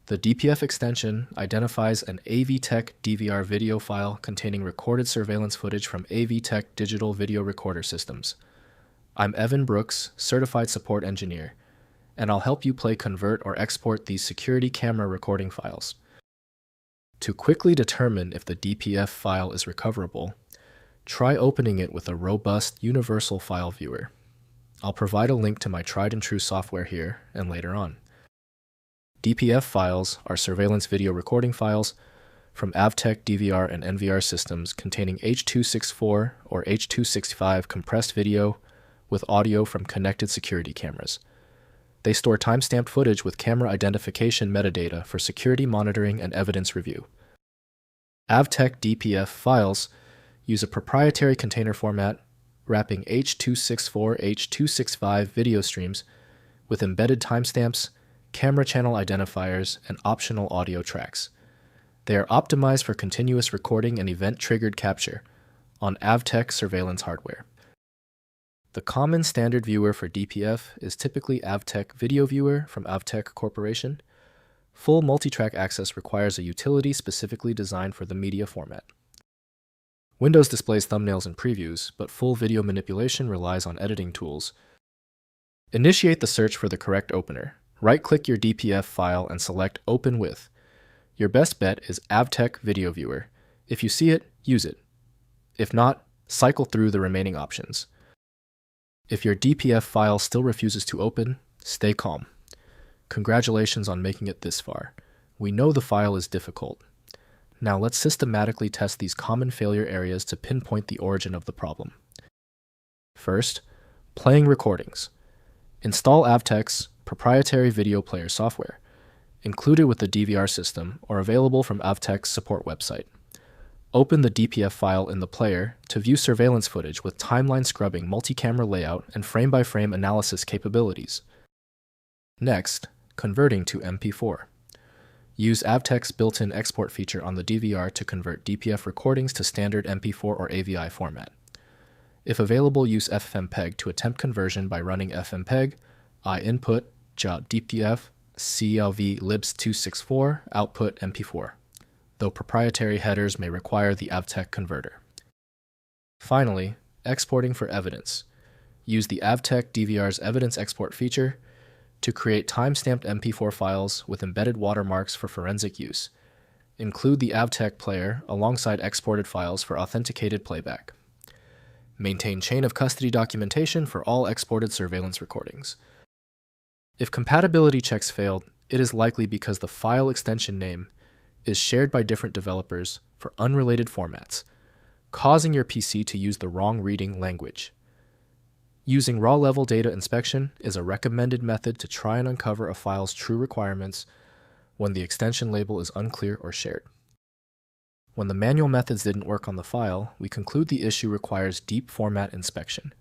The DPF extension identifies an AVTECH DVR video file containing recorded surveillance footage from AVTECH digital video recorder systems. I'm Evan Brooks, Certified Support Engineer, and I'll help you play convert or export these security camera recording files. To quickly determine if the DPF file is recoverable, try opening it with a robust universal file viewer. I'll provide a link to my tried-and-true software here and later on. DPF files are surveillance video recording files from AVTECH DVR and NVR systems containing H.264 or H.265 compressed video with audio from connected security cameras. They store timestamped footage with camera identification metadata for security monitoring and evidence review. AVTECH DPF files use a proprietary container format wrapping H.264, H.265 video streams with embedded timestamps, camera channel identifiers, and optional audio tracks. They are optimized for continuous recording and event-triggered capture on AVTECH surveillance hardware. The common standard viewer for DPF is typically AVTECH VideoViewer from AVTECH Corporation. Full multi-track access requires a utility specifically designed for the media format. Windows displays thumbnails and previews, but full video manipulation relies on editing tools. Initiate the search for the correct opener. Right-click your DPF file and select Open With. Your best bet is AVTECH VideoViewer. If you see it, use it. If not, cycle through the remaining options. If your DPF file still refuses to open, stay calm. Congratulations on making it this far. We know the file is difficult. Now let's systematically test these common failure areas to pinpoint the origin of the problem. First, playing recordings. Install AVTECH's proprietary video player software, included with the DVR system or available from AVTECH's support website. Open the DPF file in the player to view surveillance footage with timeline scrubbing, multi-camera layout, and frame-by-frame analysis capabilities. Next, converting to MP4. Use AVTECH's built-in export feature on the DVR to convert DPF recordings to standard MP4 or AVI format. If available, use FFmpeg to attempt conversion by running FFmpeg input.dpf CLV libs264 output MP4, though proprietary headers may require the AVTECH converter. Finally, exporting for evidence. Use the AVTECH DVR's evidence export feature to create time-stamped MP4 files with embedded watermarks for forensic use. Include the AVTECH player alongside exported files for authenticated playback. Maintain chain of custody documentation for all exported surveillance recordings. If compatibility checks failed, it is likely because the file extension name is shared by different developers for unrelated formats, causing your PC to use the wrong reading language. Using raw-level data inspection is a recommended method to try and uncover a file's true requirements when the extension label is unclear or shared. When the manual methods didn't work on the file, we conclude the issue requires deep format inspection.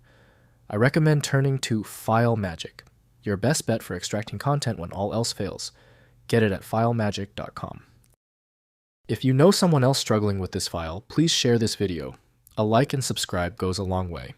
I recommend turning to FileMagic, your best bet for extracting content when all else fails. Get it at filemagic.com. If you know someone else struggling with this file, please share this video. A like and subscribe goes a long way.